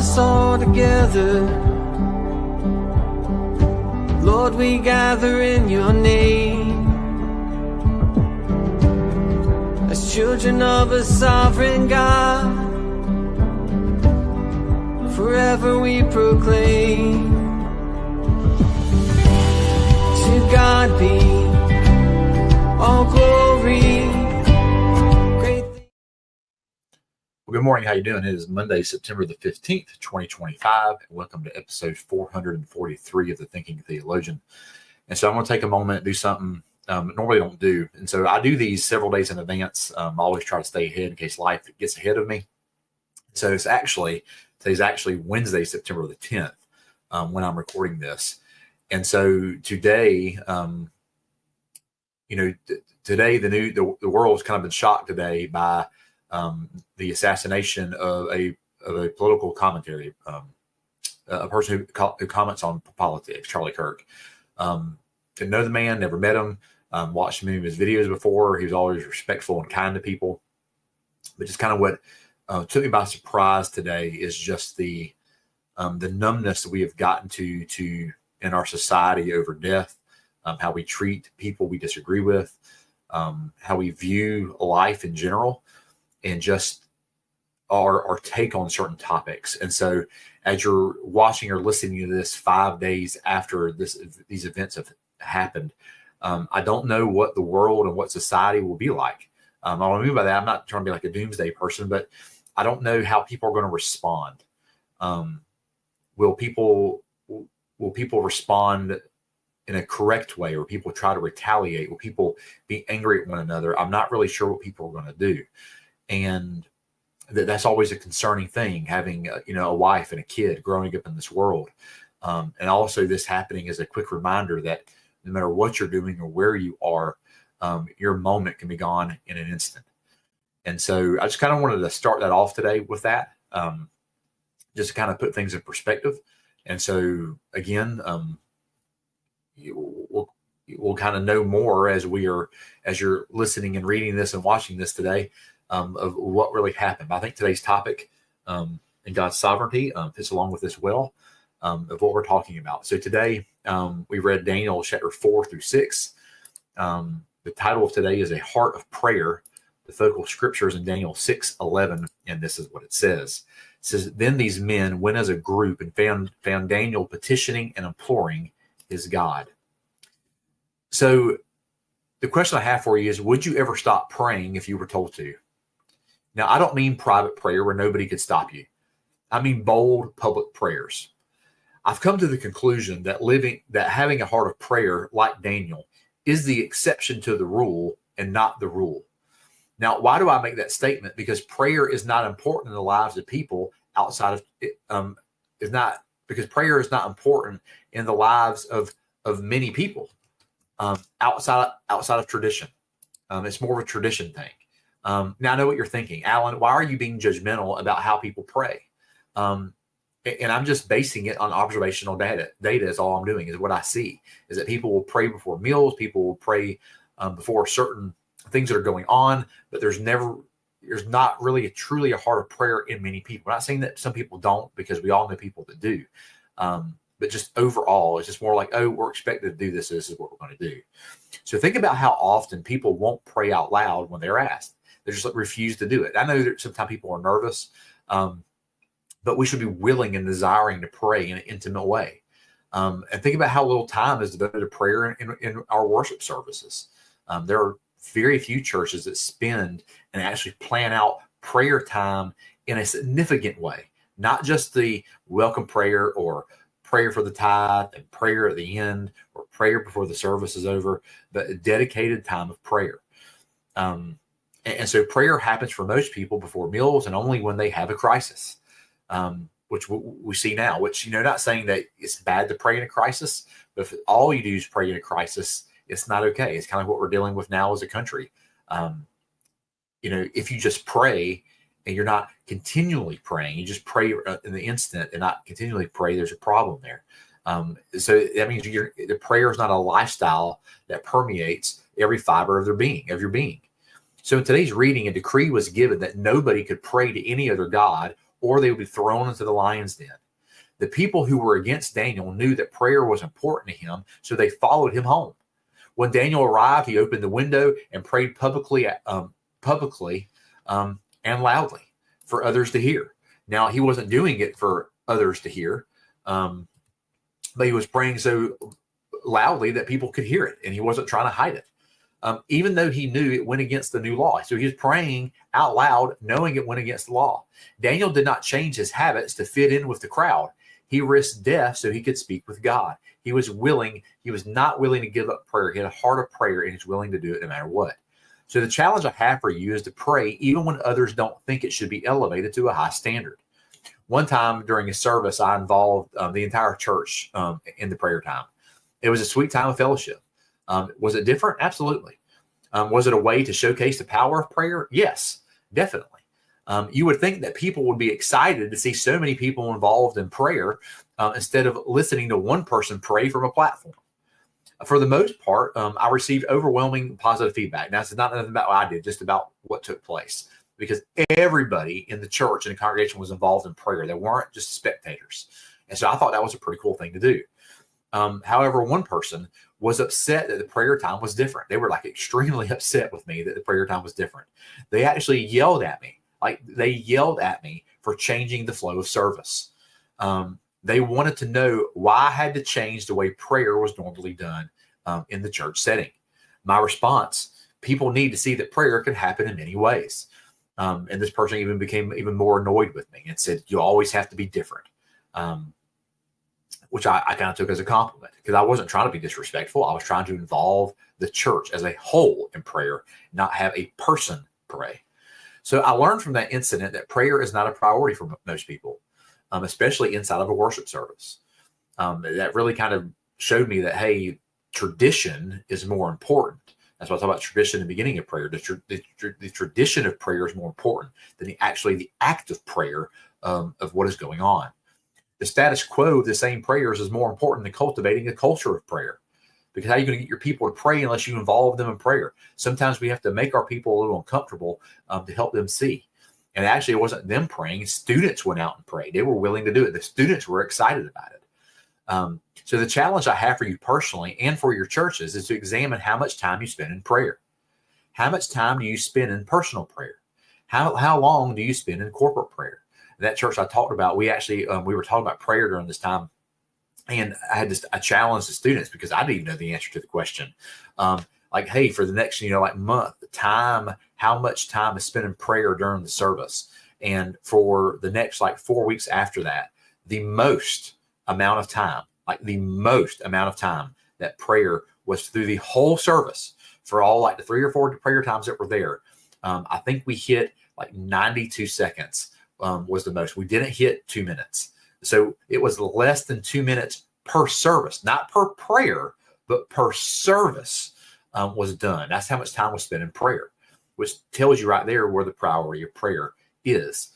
us all together. Lord, we gather in your name as children of a sovereign God. Forever we proclaim, to God be all glory. Well, good morning. How you doing? It is Monday, September the 15th, 2025. And welcome to episode 443 of The Thinking Theologian. And so I'm going to take a moment and do something normally don't do. And so I do these several days in advance. I always try to stay ahead in case life gets ahead of me. So today's actually Wednesday, September the 10th, when I'm recording this. And so today, today the world's kind of been shocked today by the assassination of a political commentary, a person who comments on politics, Charlie Kirk. Didn't know the man, never met him, watched many of his videos before. He was always respectful and kind to people. But just kind of what took me by surprise today is just the numbness that we have gotten to in our society over death, how we treat people we disagree with, how we view life in general, and just our take on certain topics. And so as you're watching or listening to this 5 days after these events have happened, I don't know what the world and what society will be like. What I mean by that, I'm not trying to be like a doomsday person, but I don't know how people are going to respond. Will people respond in a correct way, or people try to retaliate? Will people be angry at one another? I'm not really sure what people are going to do. And that's always a concerning thing, having a wife and a kid growing up in this world. And also this happening is a quick reminder that no matter what you're doing or where you are, your moment can be gone in an instant. And so I just kind of wanted to start that off today with that, just to kind of put things in perspective. And so again, we'll kind of know more as you're listening and reading this and watching this today, of what really happened. But I think today's topic, in God's sovereignty, fits along with this well, of what we're talking about. So today, we read Daniel chapter 4 through 6. The title of today is A Heart of Prayer. The focal scripture is in Daniel 6:11, and this is what it says. It says, "Then these men went as a group and found Daniel petitioning and imploring his God." So the question I have for you is, would you ever stop praying if you were told to? Now, I don't mean private prayer where nobody could stop you. I mean bold public prayers. I've come to the conclusion that having a heart of prayer like Daniel is the exception to the rule and not the rule. Now, why do I make that statement? Because prayer is not important in the lives of people outside of it. Because prayer is not important in the lives of many people outside of tradition. It's more of a tradition thing. Now I know what you're thinking, Alan. Why are you being judgmental about how people pray? And I'm just basing it on observational data. Data is all I'm doing. Is what I see is that people will pray before meals. People will pray before certain things that are going on, but there's not really truly a heart of prayer in many people. I'm not saying that some people don't, because we all know people that do. But just overall, it's just more like, oh, we're expected to do this. So this is what we're going to do. So think about how often people won't pray out loud when they're asked. They just refuse to do it. I know that sometimes people are nervous, but we should be willing and desiring to pray in an intimate way. And think about how little time is devoted to prayer in our worship services. There are very few churches that spend and actually plan out prayer time in a significant way, not just the welcome prayer or prayer for the tithe and prayer at the end or prayer before the service is over, but a dedicated time of prayer. And so prayer happens for most people before meals and only when they have a crisis, which we see now, which, not saying that it's bad to pray in a crisis, but if all you do is pray in a crisis, it's not okay. It's kind of what we're dealing with now as a country. If you just pray and you're not continually praying, you just pray in the instant and not continually pray, there's a problem there. So that means the prayer is not a lifestyle that permeates every fiber of your being. So in today's reading, a decree was given that nobody could pray to any other God or they would be thrown into the lion's den. The people who were against Daniel knew that prayer was important to him, so they followed him home. When Daniel arrived, he opened the window and prayed publicly and loudly for others to hear. Now, he wasn't doing it for others to hear, but he was praying so loudly that people could hear it, and he wasn't trying to hide it, even though he knew it went against the new law. So he was praying out loud, knowing it went against the law. Daniel did not change his habits to fit in with the crowd. He risked death so he could speak with God. He was not willing to give up prayer. He had a heart of prayer, and he's willing to do it no matter what. So the challenge I have for you is to pray even when others don't think it should be elevated to a high standard. One time during a service, I involved the entire church in the prayer time. It was a sweet time of fellowship. Was it different? Absolutely. Was it a way to showcase the power of prayer? Yes, definitely. You would think that people would be excited to see so many people involved in prayer instead of listening to one person pray from a platform. For the most part, I received overwhelming positive feedback. Now, it's not nothing about what I did, just about what took place, because everybody in the church and the congregation was involved in prayer. They weren't just spectators. And so I thought that was a pretty cool thing to do. However, one person was upset that the prayer time was different. They were like extremely upset with me that the prayer time was different. They actually yelled at me. They yelled at me for changing the flow of service. They wanted to know why I had to change the way prayer was normally done in the church setting. My response: people need to see that prayer can happen in many ways. And this person even became even more annoyed with me and said, "You always have to be different," which I kind of took as a compliment, because I wasn't trying to be disrespectful. I was trying to involve the church as a whole in prayer, not have a person pray. So I learned from that incident that prayer is not a priority for most people, especially inside of a worship service. That really kind of showed me that, hey, tradition is more important. That's why I talk about tradition in the beginning of prayer. The tradition of prayer is more important than the act of prayer of what is going on. The status quo of the same prayers is more important than cultivating a culture of prayer. Because how are you going to get your people to pray unless you involve them in prayer? Sometimes we have to make our people a little uncomfortable to help them see. And actually, it wasn't them praying. Students went out and prayed. They were willing to do it. The students were excited about it. So the challenge I have for you personally and for your churches is to examine how much time you spend in prayer. How much time do you spend in personal prayer? How long do you spend in corporate prayer? That church I talked about, we were talking about prayer during this time. And I challenged the students, because I didn't even know the answer to the question. Hey, for the next, month, how much time is spent in prayer during the service? And for the next 4 weeks after that, the most amount of time that prayer was through the whole service for all the 3 or 4 prayer times that were there. I think we hit 92 seconds was the most. We didn't hit 2 minutes. So it was less than 2 minutes per service, not per prayer, but per service was done. That's how much time was spent in prayer, which tells you right there where the priority of prayer is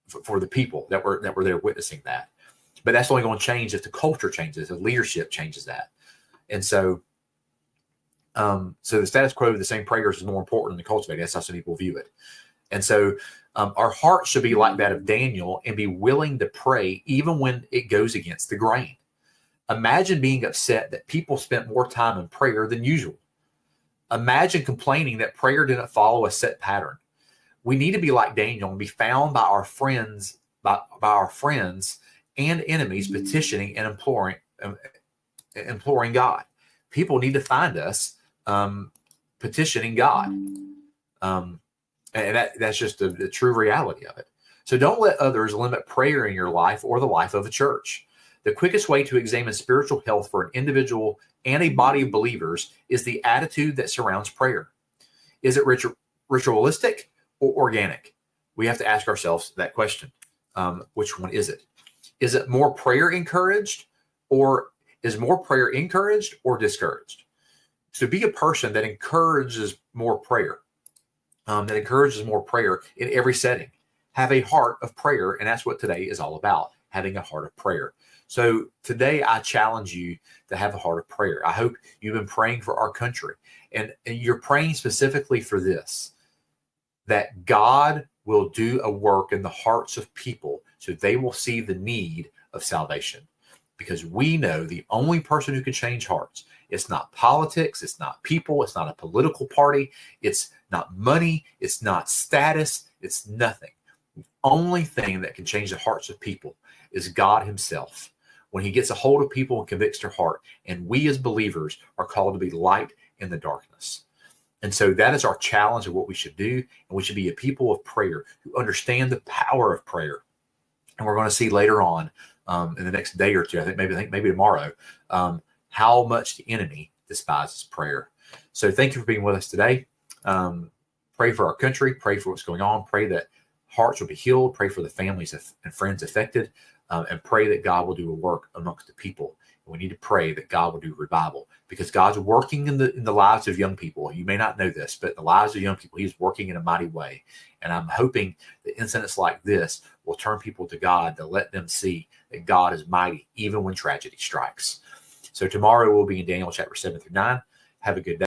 for the people that were there witnessing that. But that's only going to change if the culture changes, if leadership changes that. And so the status quo of the same prayers is more important than cultivating. That's how some people view it. And so our heart should be like that of Daniel and be willing to pray even when it goes against the grain. Imagine being upset that people spent more time in prayer than usual. Imagine complaining that prayer didn't follow a set pattern. We need to be like Daniel and be found by our friends, by our friends and enemies, petitioning and imploring God. People need to find us petitioning God. And that's just the true reality of it. So don't let others limit prayer in your life or the life of a church. The quickest way to examine spiritual health for an individual and a body of believers is the attitude that surrounds prayer. Is it ritualistic or organic? We have to ask ourselves that question. Which one is it? Is it more prayer encouraged, or is more prayer encouraged or discouraged? So be a person that encourages more prayer. In every setting. Have a heart of prayer, and that's what today is all about, having a heart of prayer. So today I challenge you to have a heart of prayer. I hope you've been praying for our country, and you're praying specifically for this, that God will do a work in the hearts of people so they will see the need of salvation. Because we know the only person who can change hearts, it's not politics, it's not people, it's not a political party, it's not money, it's not status, it's nothing. The only thing that can change the hearts of people is God himself. When he gets a hold of people and convicts their heart, and we as believers are called to be light in the darkness. And so that is our challenge of what we should do. And we should be a people of prayer who understand the power of prayer. And we're going to see later on in the next day or two, I think maybe tomorrow, how much the enemy despises prayer. So thank you for being with us today. Pray for our country. Pray for what's going on. Pray that hearts will be healed. Pray for the families and friends affected. And pray that God will do a work amongst the people. We need to pray that God will do revival, because God's working in the lives of young people. You may not know this, but in the lives of young people, he's working in a mighty way. And I'm hoping that incidents like this will turn people to God, to let them see that God is mighty, even when tragedy strikes. So tomorrow we'll be in Daniel chapter 7 through 9. Have a good day.